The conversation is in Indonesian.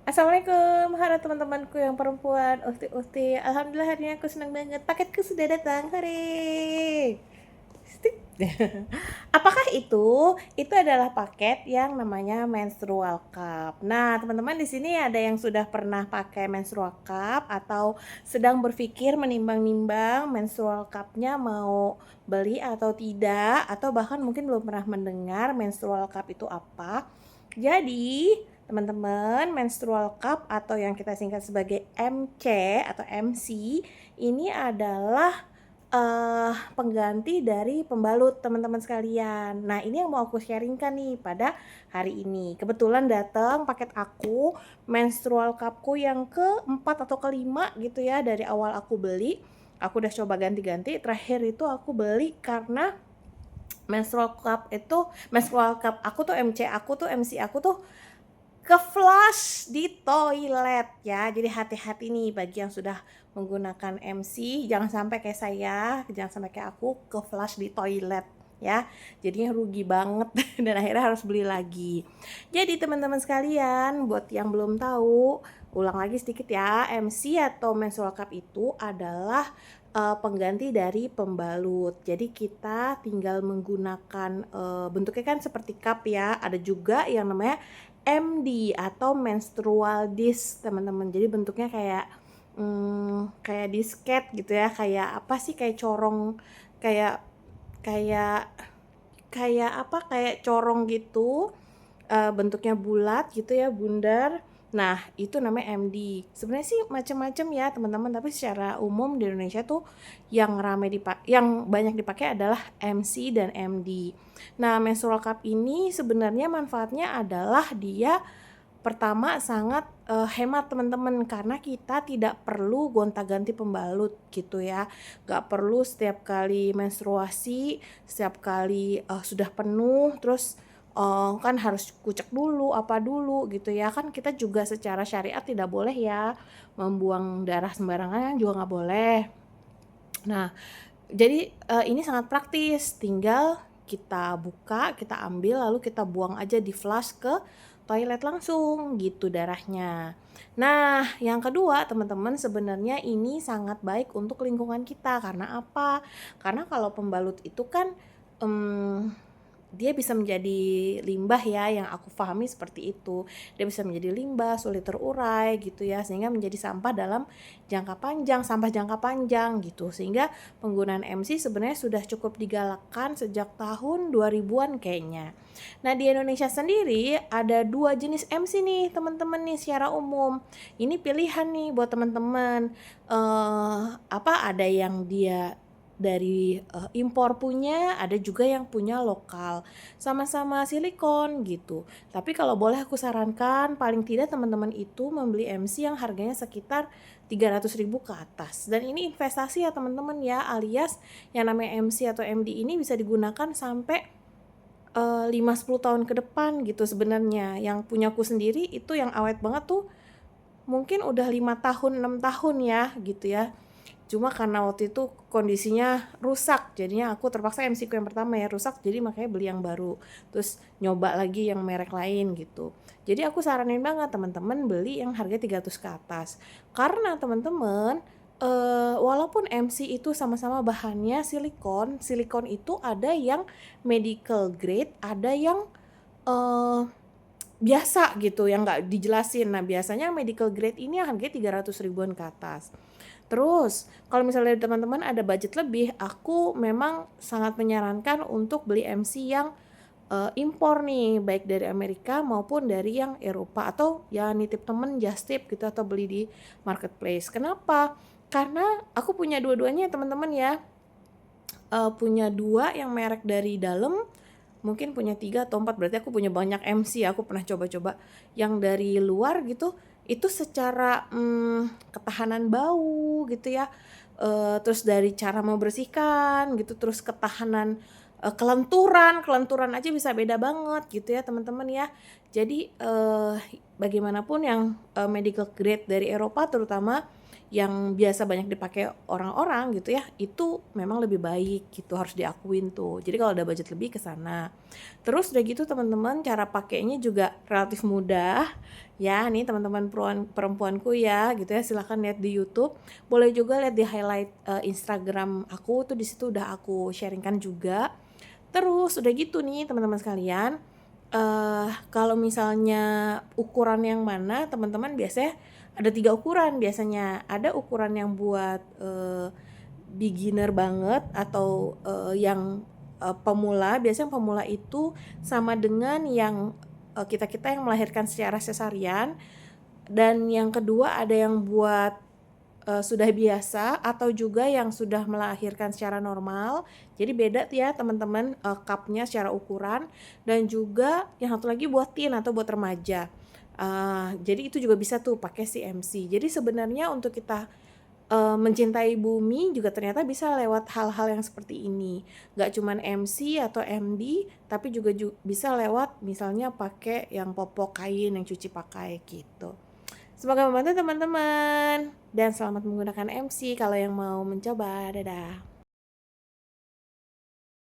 Assalamualaikum, halo teman-temanku yang perempuan, uhti-uhti. Alhamdulillah hari ini aku senang banget, paketku sudah datang, hore. Stik. Apakah itu? Itu adalah paket yang namanya menstrual cup. Nah, teman-teman di sini ada yang sudah pernah pakai menstrual cup atau sedang berpikir menimbang-nimbang menstrual cupnya mau beli atau tidak, atau bahkan mungkin belum pernah mendengar menstrual cup itu apa. Jadi, teman-teman, menstrual cup atau yang kita singkat sebagai MC atau MC ini adalah pengganti dari pembalut teman-teman sekalian. Nah, ini yang mau aku sharingkan nih pada hari ini. Kebetulan datang paket aku, menstrual cupku yang keempat atau kelima gitu ya dari awal aku beli. Aku udah coba ganti-ganti. Terakhir itu aku beli karena menstrual cup aku tuh MC aku tuh ke flush di toilet ya. Jadi hati-hati nih bagi yang sudah menggunakan MC, jangan sampai kayak saya, jangan sampai kayak aku ke flush di toilet ya. Jadinya rugi banget dan akhirnya harus beli lagi. Jadi teman-teman sekalian, buat yang belum tahu, ulang lagi sedikit ya. MC atau menstrual cup itu adalah pengganti dari pembalut. Jadi kita tinggal menggunakan bentuknya kan seperti cup ya. Ada juga yang namanya MD atau menstrual disc teman-teman. Jadi bentuknya kayak disket gitu ya, kayak apa sih, kayak corong, kayak kayak kayak corong gitu, bentuknya bulat gitu ya, bundar. Nah, itu namanya MD. Sebenarnya sih macam-macam ya teman-teman, tapi secara umum di Indonesia tuh yang banyak dipakai adalah MC dan MD. Nah, menstrual cup ini sebenarnya manfaatnya adalah dia pertama sangat hemat teman-teman, karena kita tidak perlu gonta-ganti pembalut gitu ya. Gak perlu setiap kali menstruasi, setiap kali sudah penuh terus kan harus kucek dulu apa dulu gitu ya. Kan kita juga secara syariat tidak boleh ya membuang darah sembarangan, juga nggak boleh. Nah, jadi ini sangat praktis, tinggal kita buka, kita ambil, lalu kita buang aja di flush ke toilet langsung gitu darahnya. Nah, yang kedua teman-teman, sebenarnya ini sangat baik untuk lingkungan kita. Karena apa? Karena kalau pembalut itu kan dia bisa menjadi limbah ya, yang aku pahami seperti itu. Dia bisa menjadi limbah, sulit terurai gitu ya, sehingga menjadi sampah sampah jangka panjang gitu. Sehingga penggunaan MC sebenarnya sudah cukup digalakkan sejak tahun 2000-an kayaknya. Nah, di Indonesia sendiri ada 2 jenis MC nih teman-teman nih secara umum. Ini pilihan nih buat teman-teman. Ada yang dia dari impor punya, ada juga yang punya lokal. Sama-sama silikon gitu. Tapi kalau boleh aku sarankan, paling tidak teman-teman itu membeli MC yang harganya sekitar 300.000 ke atas. Dan ini investasi ya teman-teman ya, alias yang namanya MC atau MD ini bisa digunakan sampai 5-10 tahun ke depan gitu sebenarnya. Yang punyaku sendiri itu yang awet banget tuh mungkin udah 5 tahun, 6 tahun ya gitu ya. Cuma karena waktu itu kondisinya rusak, jadinya aku terpaksa MC ku yang pertama ya rusak, jadi makanya beli yang baru. Terus nyoba lagi yang merek lain gitu. Jadi aku saranin banget teman-teman beli yang harga 300 ke atas. Karena teman-teman walaupun MC itu sama-sama bahannya silikon, silikon itu ada yang medical grade, ada yang eh, biasa gitu yang nggak dijelasin. Nah, biasanya medical grade ini harganya 300 ribuan ke atas. Terus, kalau misalnya teman-teman ada budget lebih, aku memang sangat menyarankan untuk beli MC yang impor nih, baik dari Amerika maupun dari yang Eropa, atau ya nitip temen just tip gitu, atau beli di marketplace. Kenapa? Karena aku punya dua-duanya teman-teman ya. Punya 2 yang merek dari dalam, mungkin punya 3 atau 4, berarti aku punya banyak MC. Aku pernah coba-coba yang dari luar gitu, itu secara ketahanan bau gitu ya, terus dari cara membersihkan gitu, terus ketahanan kelenturan aja bisa beda banget gitu ya teman-teman ya. Jadi, bagaimanapun yang, medical grade dari Eropa terutama yang biasa banyak dipakai orang-orang gitu ya, itu memang lebih baik gitu, harus diakuin tuh. Jadi kalau ada budget lebih ke sana. Terus udah gitu teman-teman cara pakainya juga relatif mudah, ya nih teman-teman perempuanku ya gitu ya, silahkan lihat di YouTube, boleh juga lihat di highlight, Instagram aku tuh di situ udah aku sharing-kan juga. Terus udah gitu nih teman-teman sekalian, kalau misalnya ukuran yang mana teman-teman biasanya ada 3 ukuran biasanya. Ada ukuran yang buat, beginner banget atau, yang, pemula. Biasanya pemula itu sama dengan yang, kita-kita yang melahirkan secara sesarian, dan yang kedua ada yang buat sudah biasa atau juga yang sudah melahirkan secara normal. Jadi beda tuh ya teman-teman, cupnya secara ukuran, dan juga yang satu lagi buat teen atau buat remaja. Jadi itu juga bisa tuh pakai si MC. Jadi sebenarnya untuk kita, mencintai bumi juga ternyata bisa lewat hal-hal yang seperti ini. Nggak cuman MC atau MD, tapi juga bisa lewat misalnya pakai yang popok kain yang cuci pakai gitu. Semoga membantu teman-teman dan selamat menggunakan MC kalau yang mau mencoba. Dadah.